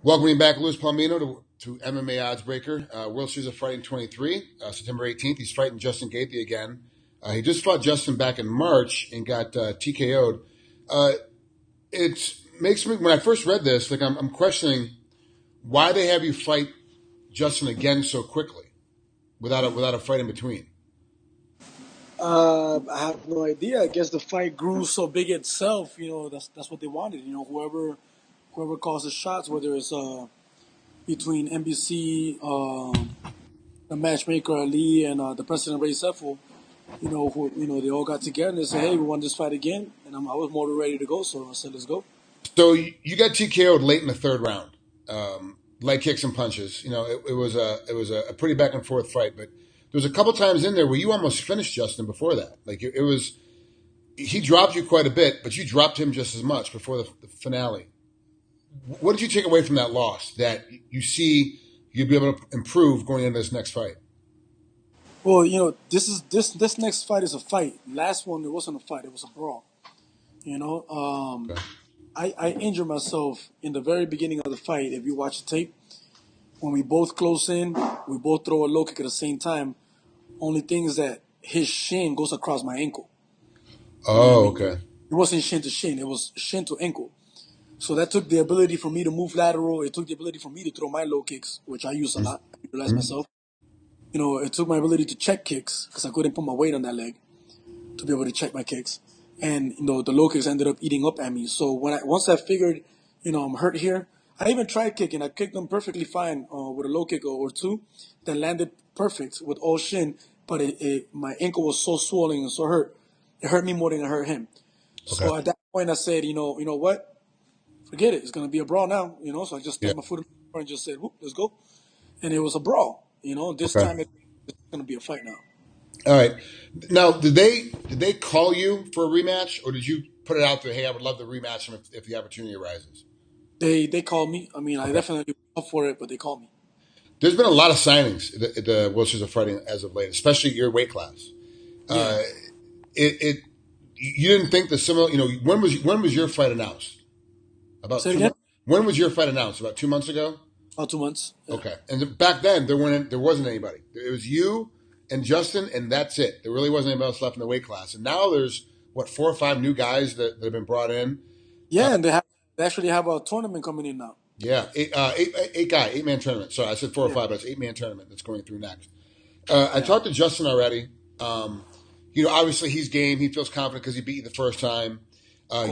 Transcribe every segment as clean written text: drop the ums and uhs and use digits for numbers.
Welcoming back Luis Palomino to MMAOddsBreaker. World Series of Fighting 23, September 18th. He's fighting Justin Gaethje again. He just fought Justin back in March and got TKO'd. It makes me, when I first read this, like I'm questioning why they have you fight Justin again so quickly without a fight in between. I have no idea. I guess the fight grew so big itself. That's what they wanted. Whoever calls the shots, whether it's between NBC, the matchmaker Ali, and the president Ray Sefo, they all got together and they said, "Hey, we want this fight again." And I was more than ready to go, so I said, "Let's go." So you got TKO'd late in the third round, leg kicks and punches. It was a pretty back and forth fight, but there was a couple times in there where you almost finished Justin before that. Like he dropped you quite a bit, but you dropped him just as much before the finale. What did you take away from that loss that you see you'll be able to improve going into this next fight? Well, this next fight is a fight. Last one, it wasn't a fight; it was a brawl. Okay. I injured myself in the very beginning of the fight. If you watch the tape, when we both close in, we both throw a low kick at the same time. Only thing is that his shin goes across my ankle. Oh, okay. It wasn't shin to shin; it was shin to ankle. So that took the ability for me to move lateral. It took the ability for me to throw my low kicks, which I use a lot. I utilize myself. It took my ability to check kicks because I couldn't put my weight on that leg to be able to check my kicks. And, the low kicks ended up eating up at me. So once I figured, I'm hurt here, I even tried kicking. I kicked them perfectly fine with a low kick or two that landed perfect with all shin. But my ankle was so swollen and so hurt. It hurt me more than it hurt him. Okay. So at that point, I said, you know what? Forget it. It's going to be a brawl now. So I just Yeah. stamped my foot in the floor and just said, whoop, let's go. And it was a brawl. This time it's going to be a fight now. All right. Now, did they call you for a rematch, or did you put it out there? Hey, I would love to rematch him if the opportunity arises. They called me. I mean, I definitely up for it, but they called me. There's been a lot of signings at the World Series of Fighting as of late, especially your weight class. Yeah. You didn't think the similar. When was your fight announced? About Say it 2 again? months. When was your fight announced? About 2 months ago. About 2 months. Yeah. Okay, and back then there wasn't anybody. It was you and Justin, and that's it. There really wasn't anybody else left in the weight class. And now there's 4 or 5 new guys that have been brought in. Yeah, and they actually have a tournament coming in now. Yeah, 8-man tournament. Sorry, I said 4 or 5, but it's 8-man tournament that's going through next. I talked to Justin already. Obviously he's game. He feels confident because he beat you the first time.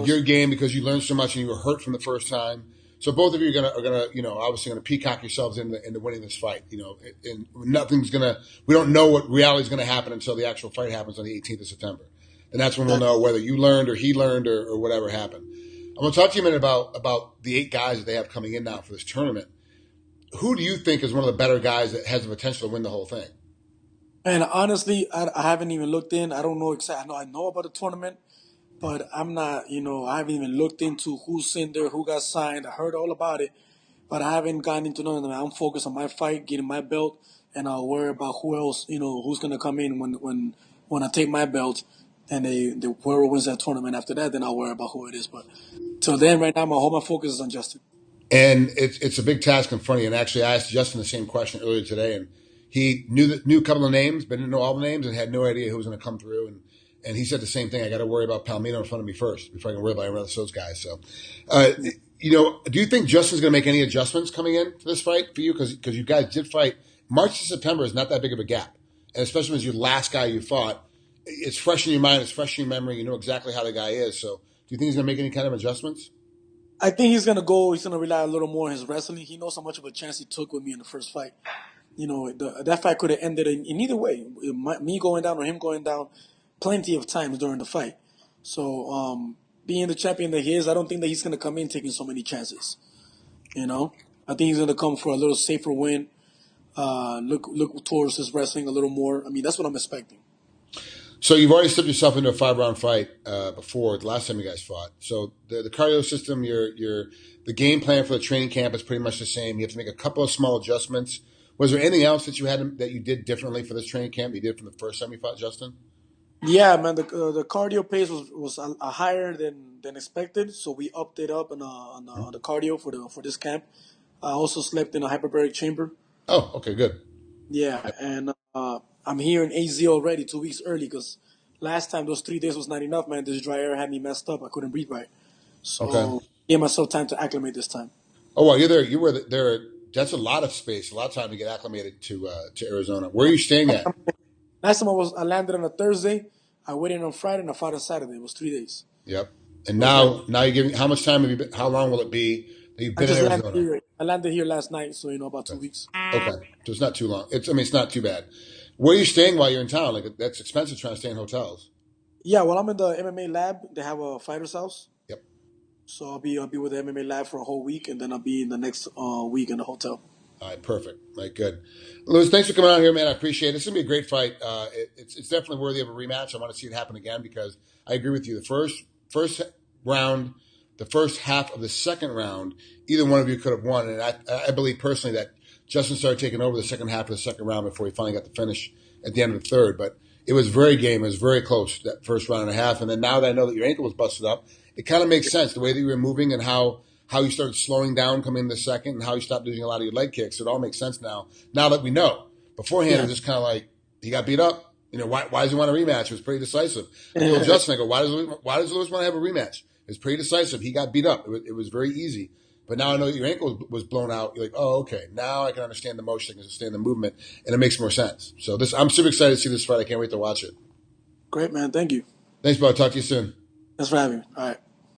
You're game because you learned so much and you were hurt from the first time. So both of you are gonna obviously gonna peacock yourselves into winning this fight. And we don't know what reality is gonna happen until the actual fight happens on the 18th of September. And that's when we'll know whether you learned or he learned or whatever happened. I'm gonna talk to you a minute about the 8 guys that they have coming in now for this tournament. Who do you think is one of the better guys that has the potential to win the whole thing? And honestly, I haven't even looked in. I don't know exactly. I know about the tournament, but I'm not, I haven't even looked into who's in there, who got signed. I heard all about it, but I haven't gotten into none of them. I'm focused on my fight, getting my belt, and I'll worry about who else, who's going to come in when I take my belt and whoever wins that tournament after that, then I'll worry about who it is. But till then, right now, my focus is on Justin. And it's a big task in front of you. And actually, I asked Justin the same question earlier today, and he knew a couple of names, but didn't know all the names and had no idea who was going to come through. And he said the same thing. I got to worry about Palomino in front of me first before I can worry about any of those guys. So, do you think Justin's going to make any adjustments coming in to this fight for you? Because you guys did fight. March to September is not that big of a gap. And especially as your last guy you fought, it's fresh in your mind, it's fresh in your memory. You know exactly how the guy is. So do you think he's going to make any kind of adjustments? I think he's going to rely a little more on his wrestling. He knows how much of a chance he took with me in the first fight. That fight could have ended in either way. Me going down or him going down plenty of times during the fight. So, being the champion that he is, I don't think that he's going to come in taking so many chances. I think he's going to come for a little safer win. Look towards his wrestling a little more. I mean, that's what I'm expecting. So you've already slipped yourself into a 5-round fight before the last time you guys fought. So the cardio system, the game plan for the training camp is pretty much the same. You have to make a couple of small adjustments. Was there anything else that you did differently for this training camp? You did from the first time you fought Justin? Yeah, man. The cardio pace was higher than expected, so we upped it up on the cardio for this camp. I also slept in a hyperbaric chamber. Oh, okay, good. Yeah, and I'm here in AZ already 2 weeks early because last time those 3 days was not enough, man. This dry air had me messed up. I couldn't breathe right. Okay. So gave myself time to acclimate this time. Oh, well, you're there. You were there. That's a lot of space, a lot of time to get acclimated to Arizona. Where are you staying at? Last time I landed on a Thursday. I waited on Friday and I fought on Saturday. It was 3 days. Yep. And It was very. now you're giving. How much time have you been? How long will it be that you've I been in just landed Arizona? here. I landed here last night, so about 2 weeks. Okay, so it's not too long. It's not too bad. Where are you staying while you're in town? Like that's expensive trying to stay in hotels. Yeah, well, I'm in the MMA lab. They have a fighter's house, Yep. so I'll be with the MMA lab for a whole week, and then I'll be in the next week in the hotel. All right, perfect. All right, good. Luis, thanks for coming out here, man. I appreciate it. It's gonna be a great fight. It's definitely worthy of a rematch. I want to see it happen again because I agree with you. The first round, the first half of the second round, either one of you could have won, and I believe personally that Justin started taking over the second half of the second round before he finally got the finish at the end of the third. But it was very game. It was very close, that first round and a half. And then now that I know that your ankle was busted up, it kind of makes sense the way that you were moving and how you started slowing down coming in the second and how you stopped using a lot of your leg kicks. It all makes sense now that we know. Beforehand, it was just kind of like he got beat up. Why does he want a rematch? It was pretty decisive. I told Justin, I go, why does Luis want to have a rematch? It's pretty decisive. He got beat up. It was very easy. But now I know that your ankle was blown out. You're like, oh, okay. Now I can understand the motion, I can understand the movement, and it makes more sense. So I'm super excited to see this fight. I can't wait to watch it. Great, man. Thank you. Thanks, bro. Talk to you soon. Thanks for having me. All right.